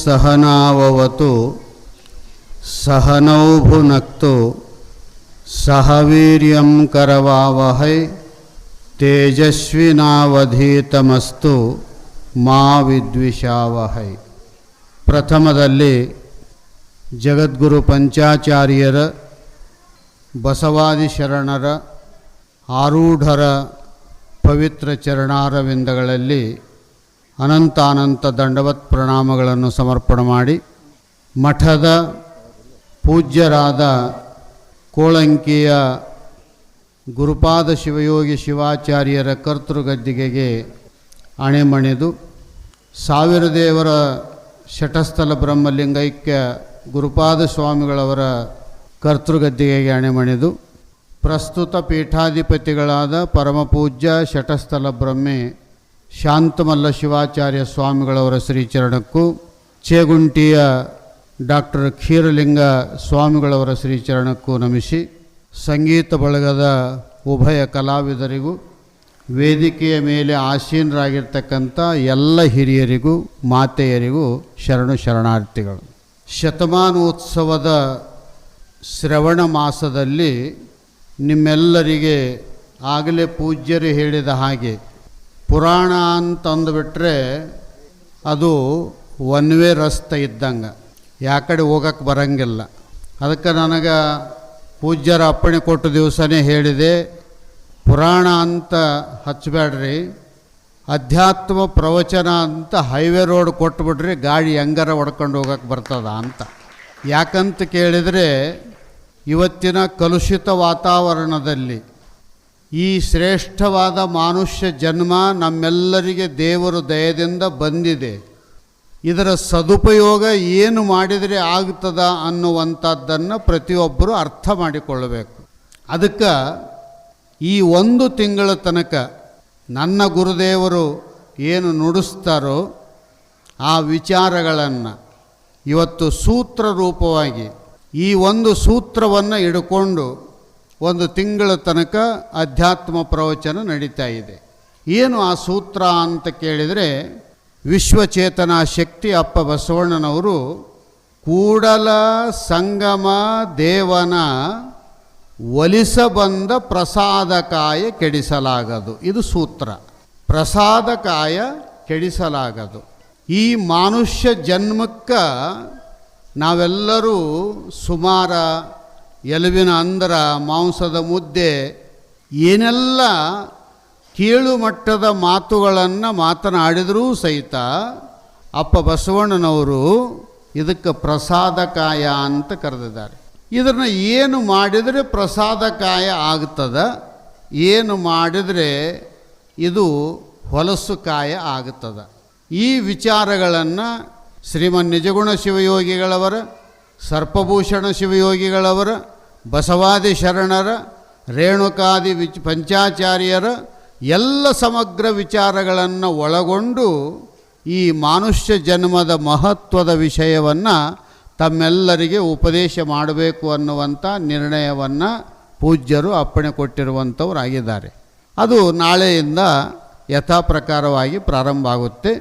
सहनाववतु सहनौ भुनक्तु सह वीर्यं करवावहै तेजस्विनावधीतमस्तु मा विद्विषावहै. ಪ್ರಥಮದಲ್ಲಿ ಜಗದ್ಗುರು ಪಂಚಾಚಾರ್ಯರ ಬಸವಾದಿ ಶರಣರ ಆರೂಢರ ಪವಿತ್ರ ಚರಣಾರವಿಂದಗಳಲ್ಲಿ ಅನಂತಾನಂತ ದಂಡವತ್ ಪ್ರಣಾಮಗಳನ್ನು ಸಮರ್ಪಣೆ ಮಾಡಿ, ಮಠದ ಪೂಜ್ಯರಾದ ಕೋಳಂಕಿಯ ಗುರುಪಾದ ಶಿವಯೋಗಿ ಶಿವಾಚಾರ್ಯರ ಕರ್ತೃಗದ್ದಿಗೆಗೆ ಅಣೆಮಣಿದು, ಸಾವಿರ ದೇವರ ಶಟಸ್ಥಲ ಬ್ರಹ್ಮಲಿಂಗೈಕ್ಯ ಗುರುಪಾದ ಸ್ವಾಮಿಗಳವರ ಕರ್ತೃಗದ್ದಿಗೆಗೆ ಅಣೆಮಣಿದು, ಪ್ರಸ್ತುತ ಪೀಠಾಧಿಪತಿಗಳಾದ ಪರಮಪೂಜ್ಯ ಶಟಸ್ಥಲ ಬ್ರಹ್ಮೆ ಶಾಂತಮಲ್ಲ ಶಿವಾಚಾರ್ಯ ಸ್ವಾಮಿಗಳವರ ಶ್ರೀಚರಣಕ್ಕೂ, ಚೇಗುಂಟಿಯ ಡಾಕ್ಟರ್ ಕ್ಷೀರಲಿಂಗ ಸ್ವಾಮಿಗಳವರ ಶ್ರೀಚರಣಕ್ಕೂ ನಮಿಸಿ, ಸಂಗೀತ ಬಳಗದ ಉಭಯ ಕಲಾವಿದರಿಗೂ, ವೇದಿಕೆಯ ಮೇಲೆ ಆಸೀನರಾಗಿರ್ತಕ್ಕಂಥ ಎಲ್ಲ ಹಿರಿಯರಿಗೂ ಮಾತೆಯರಿಗೂ ಶರಣು ಶರಣಾರ್ಥಿಗಳು. ಶತಮಾನೋತ್ಸವದ ಶ್ರವಣ ಮಾಸದಲ್ಲಿ ನಿಮ್ಮೆಲ್ಲರಿಗೆ ಆಗಲೇ ಪೂಜ್ಯರು ಹೇಳಿದ ಹಾಗೆ ಪುರಾಣ ಅಂತಂದುಬಿಟ್ರೆ ಅದು ಒನ್ ವೇ ರಸ್ತೆ ಇದ್ದಂಗೆ, ಯಾಕಡೆ ಹೋಗಕ್ಕೆ ಬರಂಗಿಲ್ಲ. ಅದಕ್ಕೆ ನನಗೆ ಪೂಜ್ಯರ ಅಪ್ಪಣೆ ಕೊಟ್ಟ ದಿವಸನೇ ಹೇಳಿದೆ, ಪುರಾಣ ಅಂತ ಹಚ್ಚಬೇಡ್ರಿ, ಅಧ್ಯಾತ್ಮ ಪ್ರವಚನ ಅಂತ ಹೈವೇ ರೋಡ್ ಕೊಟ್ಬಿಡ್ರಿ, ಗಾಡಿ ಹೆಂಗಾರ ಹೊಡ್ಕೊಂಡು ಹೋಗಕ್ಕೆ ಬರ್ತದ ಅಂತ. ಯಾಕಂತ ಕೇಳಿದರೆ ಇವತ್ತಿನ ಕಲುಷಿತ ವಾತಾವರಣದಲ್ಲಿ ಈ ಶ್ರೇಷ್ಠವಾದ ಮಾನುಷ್ಯ ಜನ್ಮ ನಮ್ಮೆಲ್ಲರಿಗೆ ದೇವರು ದಯದಿಂದ ಬಂದಿದೆ. ಇದರ ಸದುಪಯೋಗ ಏನು ಮಾಡಿದರೆ ಆಗ್ತದ ಅನ್ನುವಂಥದ್ದನ್ನು ಪ್ರತಿಯೊಬ್ಬರು ಅರ್ಥ ಮಾಡಿಕೊಳ್ಳಬೇಕು. ಅದಕ್ಕೆ ಈ ಒಂದು ತಿಂಗಳ ತನಕ ನನ್ನ ಗುರುದೇವರು ಏನು ನುಡಿಸ್ತಾರೋ ಆ ವಿಚಾರಗಳನ್ನು ಇವತ್ತು ಸೂತ್ರ ರೂಪವಾಗಿ ಈ ಒಂದು ಸೂತ್ರವನ್ನು ಹಿಡ್ಕೊಂಡು ಒಂದು ತಿಂಗಳ ತನಕ ಅಧ್ಯಾತ್ಮ ಪ್ರವಚನ ನಡೀತಾ ಇದೆ. ಏನು ಆ ಸೂತ್ರ ಅಂತ ಕೇಳಿದರೆ, ವಿಶ್ವಚೇತನಾ ಶಕ್ತಿ ಅಪ್ಪ ಬಸವಣ್ಣನವರು ಕೂಡಲ ಸಂಗಮ ದೇವನ ಒಲಿಸಬಂದ ಪ್ರಸಾದಕಾಯ ಕೆಡಿಸಲಾಗದು. ಇದು ಸೂತ್ರ. ಪ್ರಸಾದಕಾಯ ಕೆಡಿಸಲಾಗದು. ಈ ಮಾನುಷ್ಯ ಜನ್ಮಕ್ಕೆ ನಾವೆಲ್ಲರೂ ಸುಮಾರ ಎಲುಬಿನ ಅಂದ್ರ, ಮಾಂಸದ ಮುದ್ದೆ, ಏನೆಲ್ಲ ಕೀಳು ಮಟ್ಟದ ಮಾತುಗಳನ್ನು ಮಾತನಾಡಿದರೂ ಸಹಿತ ಅಪ್ಪ ಬಸವಣ್ಣನವರು ಇದಕ್ಕೆ ಪ್ರಸಾದಕಾಯ ಅಂತ ಕರೆದಿದ್ದಾರೆ. ಇದನ್ನು ಏನು ಮಾಡಿದರೆ ಪ್ರಸಾದಕಾಯ ಆಗ್ತದ, ಏನು ಮಾಡಿದರೆ ಇದು ಹೊಲಸು ಕಾಯ ಆಗ್ತದ. ಈ ವಿಚಾರಗಳನ್ನು ಶ್ರೀಮನ್ ನಿಜಗುಣ ಶಿವಯೋಗಿಗಳವರ, ಸರ್ಪಭೂಷಣ ಶಿವಯೋಗಿಗಳವರ, ಬಸವಾದಿ ಶರಣರ, ರೇಣುಕಾದಿ ಪಂಚಾಚಾರ್ಯರ ಎಲ್ಲ ಸಮಗ್ರ ವಿಚಾರಗಳನ್ನು ಒಳಗೊಂಡು ಈ ಮಾನುಷ್ಯ ಜನ್ಮದ ಮಹತ್ವದ ವಿಷಯವನ್ನು ತಮ್ಮೆಲ್ಲರಿಗೆ ಉಪದೇಶ ಮಾಡಬೇಕು ಅನ್ನುವಂಥ ನಿರ್ಣಯವನ್ನು ಪೂಜ್ಯರು ಅಪ್ಪಣೆ ಕೊಟ್ಟಿರುವಂಥವರಾಗಿದ್ದಾರೆ. ಅದು ನಾಳೆಯಿಂದ ಯಥಾ ಪ್ರಕಾರವಾಗಿ ಪ್ರಾರಂಭ ಆಗುತ್ತೆ.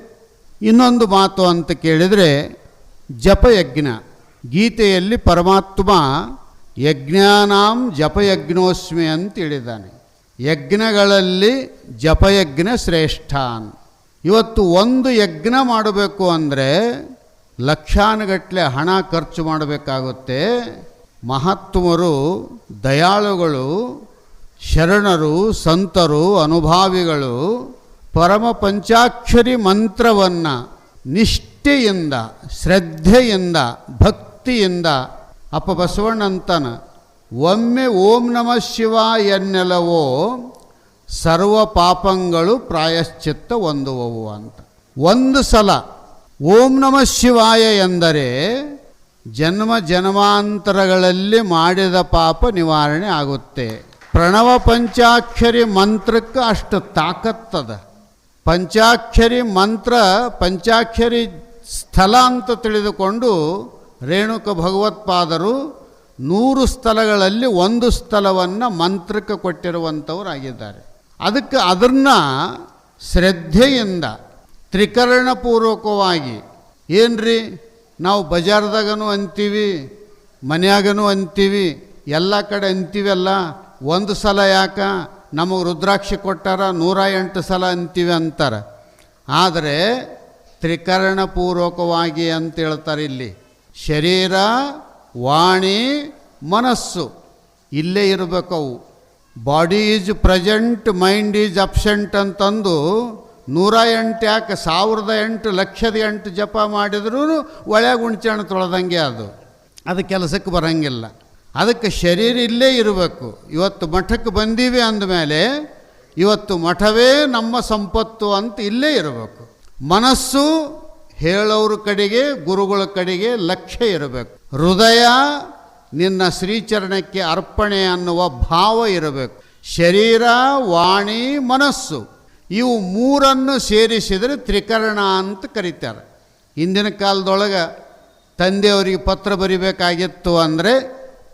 ಇನ್ನೊಂದು ಮಾತು ಅಂತ ಕೇಳಿದರೆ, ಜಪಯಜ್ಞ. ಗೀತೆಯಲ್ಲಿ ಪರಮಾತ್ಮ ಯಜ್ಞಾನಾಂ ಜಪಯಜ್ಞೋಸ್ಮಿ ಅಂತ ಹೇಳಿದ್ದಾನೆ. ಯಜ್ಞಗಳಲ್ಲಿ ಜಪಯಜ್ಞ ಶ್ರೇಷ್ಠ. ಇವತ್ತು ಒಂದು ಯಜ್ಞ ಮಾಡಬೇಕು ಅಂದರೆ ಲಕ್ಷಾನುಗಟ್ಟಲೆ ಹಣ ಖರ್ಚು ಮಾಡಬೇಕಾಗುತ್ತೆ. ಮಹಾತ್ಮರು, ದಯಾಳುಗಳು, ಶರಣರು, ಸಂತರು, ಅನುಭಾವಿಗಳು ಪರಮ ಪಂಚಾಕ್ಷರಿ ಮಂತ್ರವನ್ನು ನಿಷ್ಠೆಯಿಂದ, ಶ್ರದ್ಧೆಯಿಂದ, ಭಕ್ತಿಯಿಂದ ಅಪ್ಪ ಬಸವಣ್ಣಂತನ ಒಮ್ಮೆ ಓಂ ನಮಃ ಶಿವಾಯ ಎನ್ನೆಲವೋ ಸರ್ವ ಪಾಪಗಳು ಪ್ರಾಯಶ್ಚಿತ್ತ ಹೊಂದುವವು ಅಂತ. ಒಂದು ಸಲ ಓಂ ನಮಃ ಶಿವಾಯ ಎಂದರೆ ಜನ್ಮ ಜನ್ಮಾಂತರಗಳಲ್ಲಿ ಮಾಡಿದ ಪಾಪ ನಿವಾರಣೆ ಆಗುತ್ತೆ. ಪ್ರಣವ ಪಂಚಾಕ್ಷರಿ ಮಂತ್ರಕ್ಕೆ ಅಷ್ಟು ತಾಕತ್ತದ. ಪಂಚಾಕ್ಷರಿ ಮಂತ್ರ, ಪಂಚಾಕ್ಷರಿ ಸ್ಥಳ ಅಂತ ತಿಳಿದುಕೊಂಡು ರೇಣುಕ ಭಗವತ್ಪಾದರು 100 ಸ್ಥಳಗಳಲ್ಲಿ 1 ಸ್ಥಳವನ್ನು ಮಂತ್ರಕ್ಕೆ ಕೊಟ್ಟಿರುವಂಥವರಾಗಿದ್ದಾರೆ. ಅದಕ್ಕೆ ಅದನ್ನು ಶ್ರದ್ಧೆಯಿಂದ ತ್ರಿಕರಣಪೂರ್ವಕವಾಗಿ ಏನ್ರಿ ನಾವು ಬಜಾರ್ದಾಗನೂ ಅಂತೀವಿ, ಮನ್ಯಾಗನೂ ಅಂತೀವಿ, ಎಲ್ಲ ಕಡೆ ಅಂತೀವಲ್ಲ, ಒಂದು ಸಲ ಯಾಕೆ ನಮಗೆ ರುದ್ರಾಕ್ಷಿ ಕೊಟ್ಟಾರ 108 ಸಲ ಅಂತೀವಿ ಅಂತಾರೆ. ಆದರೆ ತ್ರಿಕರಣಪೂರ್ವಕವಾಗಿ ಅಂತ ಹೇಳ್ತಾರೆ ಇಲ್ಲಿ. ಶರೀರ, ವಾಣಿ, ಮನಸ್ಸು ಇಲ್ಲೇ ಇರಬೇಕವು. Body is present, mind is absent ಅಂತಂದು 108 ಯಾಕೆ 1008 ಲಕ್ಷದ 8 ಜಪ ಮಾಡಿದ್ರೂ ಒಳ್ಳೆಗೆ ಉಣ್ಚೆಣ್ಣು ತೊಳೆದಂಗೆ ಅದು ಕೆಲಸಕ್ಕೆ ಬರೋಂಗಿಲ್ಲ. ಅದಕ್ಕೆ ಶರೀರ ಇಲ್ಲೇ ಇರಬೇಕು. ಇವತ್ತು ಮಠಕ್ಕೆ ಬಂದೀವಿ ಅಂದಮೇಲೆ ಇವತ್ತು ಮಠವೇ ನಮ್ಮ ಸಂಪತ್ತು ಅಂತ ಇಲ್ಲೇ ಇರಬೇಕು. ಮನಸ್ಸು ಹೇಳೋರ ಕಡೆಗೆ, ಗುರುಗಳ ಕಡೆಗೆ ಲಕ್ಷ್ಯ ಇರಬೇಕು. ಹೃದಯ ನಿನ್ನ ಶ್ರೀಚರಣಕ್ಕೆ ಅರ್ಪಣೆ ಅನ್ನುವ ಭಾವ ಇರಬೇಕು. ಶರೀರ, ವಾಣಿ, ಮನಸ್ಸು ಇವು ಮೂರನ್ನು ಸೇರಿಸಿದರೆ ತ್ರಿಕರಣ ಅಂತ ಕರೀತಾರೆ. ಹಿಂದಿನ ಕಾಲದೊಳಗೆ ತಂದೆಯವರಿಗೆ ಪತ್ರ ಬರಿಬೇಕಾಗಿತ್ತು ಅಂದರೆ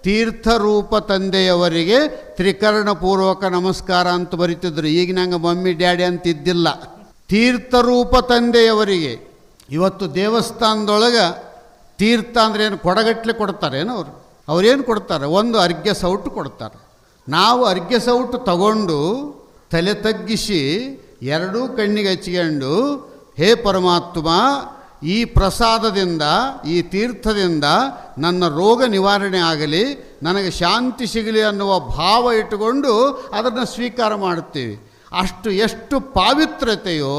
ತೀರ್ಥರೂಪ ತಂದೆಯವರಿಗೆ ತ್ರಿಕರಣಪೂರ್ವಕ ನಮಸ್ಕಾರ ಅಂತ ಬರಿತಿದ್ರು. ಈಗ ನಂಗೆ ಮಮ್ಮಿ ಡ್ಯಾಡಿ ಅಂತ ಇದ್ದಿಲ್ಲ. ತೀರ್ಥರೂಪ ತಂದೆಯವರಿಗೆ. ಇವತ್ತು ದೇವಸ್ಥಾನದೊಳಗೆ ತೀರ್ಥ ಅಂದ್ರೆ ಏನು, ಕೊಡಗಟ್ಟಲೆ ಕೊಡ್ತಾರೇನು ಅವ್ರೇನು ಕೊಡ್ತಾರೆ? ಒಂದು ಅರ್ಘ್ಯ ಸೌಟು ಕೊಡ್ತಾರೆ. ನಾವು ಅರ್ಘ್ಯ ಸೌಟು ತಗೊಂಡು ತಲೆ ತಗ್ಗಿಸಿ ಎರಡೂ ಕಣ್ಣಿಗೆ ಹಚ್ಕೊಂಡು, ಹೇ ಪರಮಾತ್ಮ, ಈ ಪ್ರಸಾದದಿಂದ, ಈ ತೀರ್ಥದಿಂದ ನನ್ನ ರೋಗ ನಿವಾರಣೆ ಆಗಲಿ, ನನಗೆ ಶಾಂತಿ ಸಿಗಲಿ ಅನ್ನುವ ಭಾವ ಇಟ್ಟುಕೊಂಡು ಅದನ್ನು ಸ್ವೀಕಾರ ಮಾಡುತ್ತೀವಿ. ಅಷ್ಟು ಎಷ್ಟು ಪಾವಿತ್ರತೆಯೋ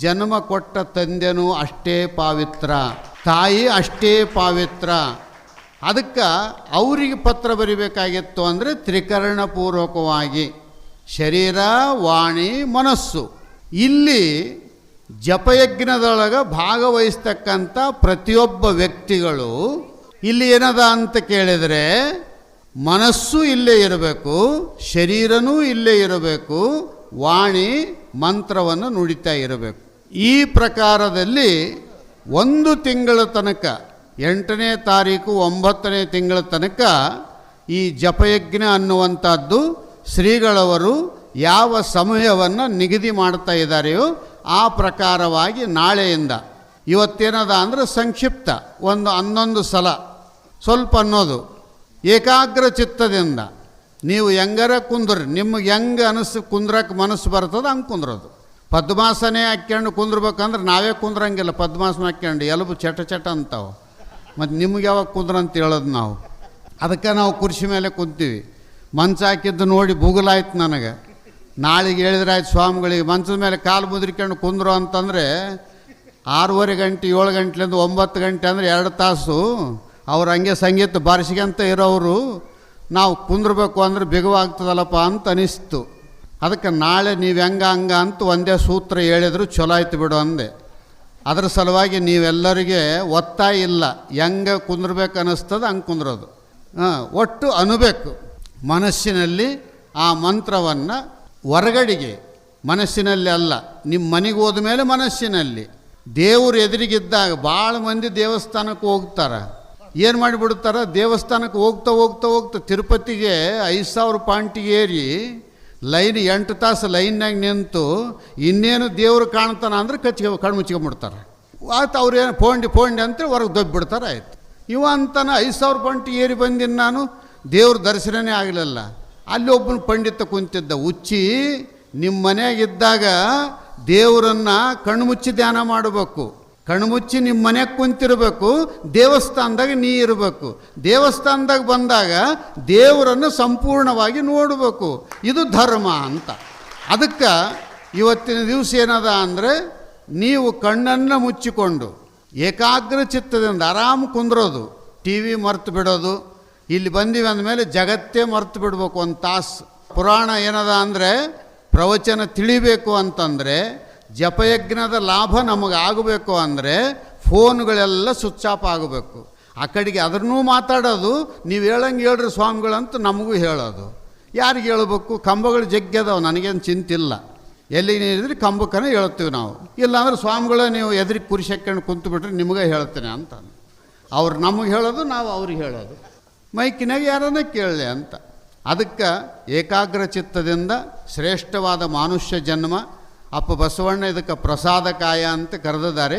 ಜನ್ಮ ಕೊಟ್ಟ ತಂದೆನೂ ಅಷ್ಟೇ ಪಾವಿತ್ರ, ತಾಯಿ ಅಷ್ಟೇ ಪಾವಿತ್ರ. ಅದಕ್ಕೆ ಅವರಿಗೆ ಪತ್ರ ಬರಿಬೇಕಾಗಿತ್ತು ಅಂದರೆ ತ್ರಿಕರಣಪೂರ್ವಕವಾಗಿ ಶರೀರ, ವಾಣಿ, ಮನಸ್ಸು. ಇಲ್ಲಿ ಜಪಯಜ್ಞದೊಳಗೆ ಭಾಗವಹಿಸ್ತಕ್ಕಂಥ ಪ್ರತಿಯೊಬ್ಬ ವ್ಯಕ್ತಿಗಳು ಇಲ್ಲಿ ಏನದ ಅಂತ ಕೇಳಿದರೆ ಮನಸ್ಸು ಇಲ್ಲೇ ಇರಬೇಕು, ಶರೀರನೂ ಇಲ್ಲೇ ಇರಬೇಕು, ವಾಣಿ ಮಂತ್ರವನ್ನು ನುಡಿತಾ ಇರಬೇಕು. ಈ ಪ್ರಕಾರದಲ್ಲಿ 1 ತಿಂಗಳ ತನಕ, 8ನೇ ತಾರೀಕು 9ನೇ ತಿಂಗಳ ತನಕ ಈ ಜಪಯಜ್ಞ ಅನ್ನುವಂಥದ್ದು ಶ್ರೀಗಳವರು ಯಾವ ಸಮಯವನ್ನು ನಿಗದಿ ಮಾಡ್ತಾ ಇದ್ದಾರೆಯೋ ಆ ಪ್ರಕಾರವಾಗಿ ನಾಳೆಯಿಂದ, ಇವತ್ತೇನದ ಅಂದರೆ ಸಂಕ್ಷಿಪ್ತ ಒಂದು 11 ಸಲ ಸ್ವಲ್ಪ ಅನ್ನೋದು ಏಕಾಗ್ರ ಚಿತ್ತದಿಂದ ನೀವು ಹೆಂಗಾರ ಕುಂದ್ರಿ, ನಿಮಗೆ ಹೆಂಗೆ ಕುಂದ್ರಕ್ಕೆ ಮನಸ್ಸು ಬರ್ತದೆ ಹಂಗೆ ಕುಂದ್ರೋದು. ಪದ್ಮಾಸನೆ ಹಾಕ್ಕೊಂಡು ಕುಂದ್ರಬೇಕಂದ್ರೆ ನಾವೇ ಕುಂದ್ರಂಗಿಲ್ಲ. ಪದ್ಮಾಸನ ಹಾಕ್ಕೊಂಡು ಎಲುಬು ಚಟ ಚಟ ಅಂತಾವೆ. ಮತ್ತು ನಿಮ್ಗೆ ಯಾವಾಗ ಕುಂದ್ರ ಅಂತ ಹೇಳೋದು ನಾವು. ಅದಕ್ಕೆ ನಾವು ಕುರ್ಚಿ ಮೇಲೆ ಕುಂತೀವಿ. ಮಂಚ ಹಾಕಿದ್ದು ನೋಡಿ ಬುಗುಲಾಯ್ತು ನನಗೆ. ನಾಳೆಗೆ ಹೇಳಿದ್ರೆ ಆಯ್ತು ಸ್ವಾಮಿಗಳಿಗೆ ಮಂಚದ ಮೇಲೆ ಕಾಲು ಮುದ್ರಿಕೊಂಡು ಕುಂದ್ರು ಅಂತಂದರೆ 6:30 ಗಂಟೆ 7 ಗಂಟೆಲಿಂದ 9 ಗಂಟೆ ಅಂದರೆ 2 ತಾಸು ಅವ್ರು ಹಂಗೆ ಸಂಗೀತ ಬಾರಿಸಿಗಂತ ಇರೋರು ನಾವು ಕುಂದ್ರಬೇಕು ಅಂದರೆ ಬಿಗುವಾಗ್ತದಲ್ಲಪ್ಪ ಅಂತ ಅನಿಸ್ತು. ಅದಕ್ಕೆ ನಾಳೆ ನೀವು ಹಂಗ ಅಂತ ಒಂದೇ ಸೂತ್ರ ಹೇಳಿದ್ರು ಚಲೋ ಆಯ್ತು ಬಿಡು ಅಂದೆ. ಅದರ ಸಲುವಾಗಿ ನೀವೆಲ್ಲರಿಗೆ ಒತ್ತಾಯ ಇಲ್ಲ, ಹೆಂಗೆ ಕುಂದ್ರಬೇಕು ಅನ್ನಿಸ್ತದೆ ಹಂಗೆ ಕುಂದ್ರೋದು. ಒಟ್ಟು ಅನ್ಬೇಕು ಮನಸ್ಸಿನಲ್ಲಿ ಆ ಮಂತ್ರವನ್ನು. ಹೊರಗಡೆಗೆ ಮನಸ್ಸಿನಲ್ಲಿ ಅಲ್ಲ, ನಿಮ್ಮ ಮನೆಗೆ ಹೋದ ಮೇಲೆ ಮನಸ್ಸಿನಲ್ಲಿ. ದೇವರು ಎದುರಿಗಿದ್ದಾಗ ಭಾಳ ಮಂದಿ ದೇವಸ್ಥಾನಕ್ಕೆ ಹೋಗ್ತಾರೆ. ಏನು ಮಾಡಿಬಿಡ್ತಾರೆ, ದೇವಸ್ಥಾನಕ್ಕೆ ಹೋಗ್ತಾ ತಿರುಪತಿಗೆ 5,000 ಪಾಯಿಂಟಿಗೆ ಏರಿ ಲೈನ್ 8 ತಾಸು ಲೈನ್ನಾಗ ನಿಂತು ಇನ್ನೇನು ದೇವರು ಕಾಣ್ತಾನೆ ಅಂದರೆ ಕಣ್ಣು ಮುಚ್ಕೊಂಡ್ಬಿಡ್ತಾರೆ. ಆಯ್ತು ಅವ್ರೇನು ಫೋಂಡಿ ಅಂತೇಳಿ ಹೊರಗೆ ದಬ್ಬಿಡ್ತಾರೆ. ಆಯ್ತು ಇವ ಅಂತಾನೆ 5,000 ಪಾಯಿಂಟಿಗೆ ಏರಿ ಬಂದಿನಿ ನಾನು, ದೇವ್ರ ದರ್ಶನನೇ ಆಗಲಿಲ್ಲ. ಅಲ್ಲಿ ಒಬ್ಬನ ಪಂಡಿತ ಕುಂತಿದ್ದ. ಹುಚ್ಚಿ, ನಿಮ್ಮ ಮನೆಯಾಗಿದ್ದಾಗ ದೇವರನ್ನು ಕಣ್ಮುಚ್ಚಿ ಧ್ಯಾನ ಮಾಡಬೇಕು. ಕಣ್ಮುಚ್ಚಿ ನಿಮ್ಮ ಮನೆಗೆ ಕುಂತಿರಬೇಕು, ದೇವಸ್ಥಾನದಾಗ ನೀ ಇರಬೇಕು. ದೇವಸ್ಥಾನದಾಗ ಬಂದಾಗ ದೇವರನ್ನು ಸಂಪೂರ್ಣವಾಗಿ ನೋಡಬೇಕು. ಇದು ಧರ್ಮ ಅಂತ. ಅದಕ್ಕೆ ಇವತ್ತಿನ ದಿವಸ ಏನದ ಅಂದರೆ ನೀವು ಕಣ್ಣನ್ನು ಮುಚ್ಚಿಕೊಂಡು ಏಕಾಗ್ರ ಚಿತ್ತದಿಂದ ಆರಾಮ್ ಕುಂದ್ರೋದು. ಟಿ ವಿ ಮರ್ತು ಬಿಡೋದು. ಇಲ್ಲಿ ಬಂದೀವಿ ಅಂದಮೇಲೆ ಜಗತ್ತೇ ಮರ್ತು ಬಿಡ್ಬೇಕು 1 ತಾಸು. ಪುರಾಣ ಏನದ ಅಂದರೆ ಪ್ರವಚನ ತಿಳಿಬೇಕು ಅಂತಂದರೆ, ಜಪಯಜ್ಞದ ಲಾಭ ನಮಗೆ ಆಗಬೇಕು ಅಂದರೆ ಫೋನ್ಗಳೆಲ್ಲ ಸ್ವಿಚ್ ಆಫ್ ಆಗಬೇಕು. ಆ ಕಡೆಗೆ ಅದನ್ನೂ ಮಾತಾಡೋದು, ನೀವು ಹೇಳಂಗೆ ಹೇಳ್ರಿ ಸ್ವಾಮಿಗಳಂತ ನಮಗೂ ಹೇಳೋದು. ಯಾರಿಗೆ ಹೇಳ್ಬೇಕು? ಕಂಬಗಳು ಜಗ್ಗದವು, ನನಗೇನು ಚಿಂತಿಲ್ಲ. ಎಲ್ಲಿಗೆ ನೀರಿದ್ರೆ ಕಂಬಕ್ಕನೇ ಹೇಳ್ತೀವಿ ನಾವು. ಇಲ್ಲಾಂದ್ರೆ ಸ್ವಾಮಿಗಳ ನೀವು ಎದುರಿಗೆ ಕುರ್ಚಿ ಹಾಕ್ಕೊಂಡು ಕುಂತು ಬಿಟ್ರೆ ನಿಮಗೆ ಹೇಳ್ತೇನೆ ಅಂತ. ಅವ್ರು ನಮಗೆ ಹೇಳೋದು, ನಾವು ಅವ್ರಿಗೆ ಹೇಳೋದು. ಮೈಕಿನಾಗ ಯಾರನ್ನ ಕೇಳಲಿ ಅಂತ. ಅದಕ್ಕೆ ಏಕಾಗ್ರ ಚಿತ್ತದಿಂದ ಶ್ರೇಷ್ಠವಾದ ಮನುಷ್ಯ ಜನ್ಮ. ಅಪ್ಪ ಬಸವಣ್ಣ ಇದಕ್ಕೆ ಪ್ರಸಾದ ಕಾಯ ಅಂತ ಕರೆದಿದ್ದಾರೆ.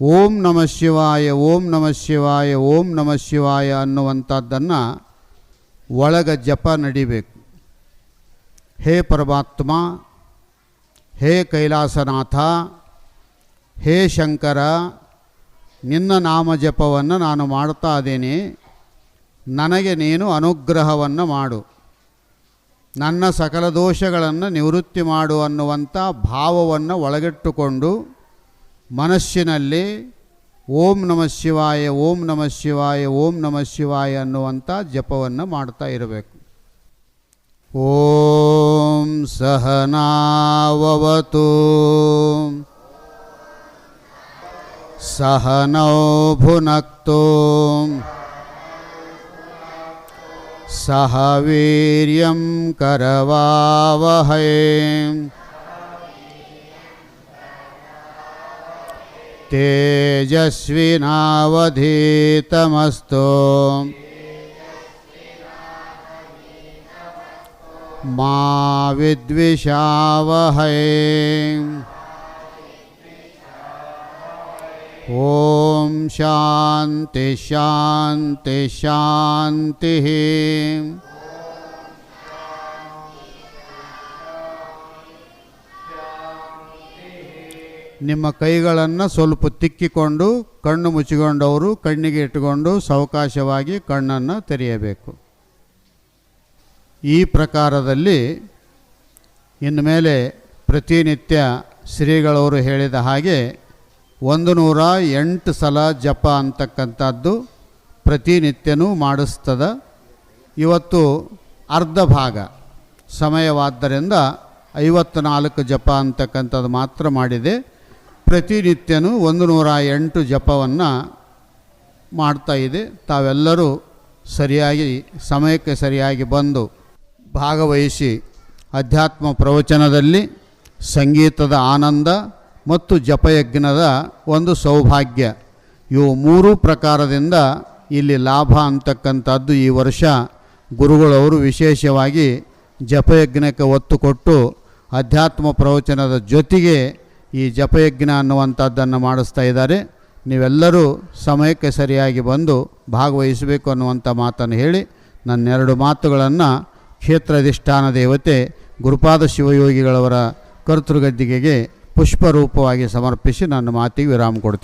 ಓಂ ನಮಃ ಶಿವಾಯ, ಓಂ ನಮಃ ಶಿವಾಯ, ಓಂ ನಮಃ ಶಿವಾಯ ಅನ್ನುವಂಥದ್ದನ್ನು ಒಳಗ ಜಪ ನಡಿಬೇಕು. ಹೇ ಪರಮಾತ್ಮ, ಹೇ ಕೈಲಾಸನಾಥ, ಹೇ ಶಂಕರ, ನಿನ್ನ ನಾಮ ಜಪವನ್ನು ನಾನು ಮಾಡ್ತಾ ಇದ್ದೀನಿ. ನನಗೆ ನೀನು ಅನುಗ್ರಹವನ್ನು ಮಾಡು, ನನ್ನ ಸಕಲ ದೋಷಗಳನ್ನು ನಿವೃತ್ತಿ ಮಾಡು ಅನ್ನುವಂಥ ಭಾವವನ್ನು ಒಳಗಿಟ್ಟುಕೊಂಡು ಮನಸ್ಸಿನಲ್ಲಿ ಓಂ ನಮಃ ಶಿವಾಯ, ಓಂ ನಮಃ ಶಿವಾಯ, ಓಂ ನಮಃ ಶಿವಾಯ ಅನ್ನುವಂಥ ಜಪವನ್ನು ಮಾಡ್ತಾ ಇರಬೇಕು. ಓಂ ಸಹನಾವವತು ಸಹನೌ ಭುನಕ್ತು ಸಹ ವೀರ್ಯಂ ಕರವಾವಹೈ ತೇಜಸ್ವಿನಾವಧೀತಮಸ್ತು ಮಾ ವಿದ್ವಿಷಾವಹೈ. ಓಂ ಶಾಂತಿ ಶಾಂತಿ ಶಾಂತಿ. ನಿಮ್ಮ ಕೈಗಳನ್ನು ಸ್ವಲ್ಪ ತಿಕ್ಕಿಕೊಂಡು ಕಣ್ಣು ಮುಚ್ಚಿಕೊಂಡವರು ಕಣ್ಣಿಗೆ ಇಟ್ಟುಕೊಂಡು ಸಾವಕಾಶವಾಗಿ ಕಣ್ಣನ್ನು ತೆರೆಯಬೇಕು. ಈ ಪ್ರಕಾರದಲ್ಲಿ ಇನ್ನು ಮೇಲೆ ಪ್ರತಿನಿತ್ಯ ಶ್ರೀಗಳವರು ಹೇಳಿದ ಹಾಗೆ 108 ಸಲ ಜಪ ಅಂತಕ್ಕಂಥದ್ದು ಪ್ರತಿನಿತ್ಯನೂ ಮಾಡಿಸ್ತದ. ಇವತ್ತು ಅರ್ಧ ಭಾಗ ಸಮಯವಾದ್ದರಿಂದ 54 ಜಪ ಅಂತಕ್ಕಂಥದ್ದು ಮಾತ್ರ ಮಾಡಿದೆ. ಪ್ರತಿನಿತ್ಯನೂ 108 ಜಪವನ್ನು ಮಾಡ್ತಾಯಿದೆ. ತಾವೆಲ್ಲರೂ ಸರಿಯಾಗಿ ಸಮಯಕ್ಕೆ ಸರಿಯಾಗಿ ಬಂದು ಭಾಗವಹಿಸಿ ಅಧ್ಯಾತ್ಮ ಪ್ರವಚನದಲ್ಲಿ ಸಂಗೀತದ ಆನಂದ ಮತ್ತು ಜಪಯಜ್ಞದ ಒಂದು ಸೌಭಾಗ್ಯ, ಇವು 3 ಪ್ರಕಾರದಿಂದ ಇಲ್ಲಿ ಲಾಭ ಅಂತಕ್ಕಂಥದ್ದು ಈ ವರ್ಷ ಗುರುಗಳವರು ವಿಶೇಷವಾಗಿ ಜಪಯಜ್ಞಕ್ಕೆ ಒತ್ತು ಕೊಟ್ಟು ಅಧ್ಯಾತ್ಮ ಪ್ರವಚನದ ಜೊತೆಗೆ ಈ ಜಪಯಜ್ಞ ಅನ್ನುವಂಥದ್ದನ್ನು ಮಾಡಿಸ್ತಾ ಇದ್ದಾರೆ. ನೀವೆಲ್ಲರೂ ಸಮಯಕ್ಕೆ ಸರಿಯಾಗಿ ಬಂದು ಭಾಗವಹಿಸಬೇಕು ಅನ್ನುವಂಥ ಮಾತನ್ನು ಹೇಳಿ ನನ್ನ 2 ಮಾತುಗಳನ್ನು ಕ್ಷೇತ್ರಾಧಿಷ್ಠಾನ ದೇವತೆ ಗುರುಪಾದ ಶಿವಯೋಗಿಗಳವರ ಕರ್ತೃಗದ್ದಿಗೆಗೆ ಪುಷ್ಪರೂಪವಾಗಿ ಸಮರ್ಪಿಸಿ ನನ್ನ ಮಾತಿಗೆ ವಿರಾಮ ಕೊಡ್ತೀನಿ.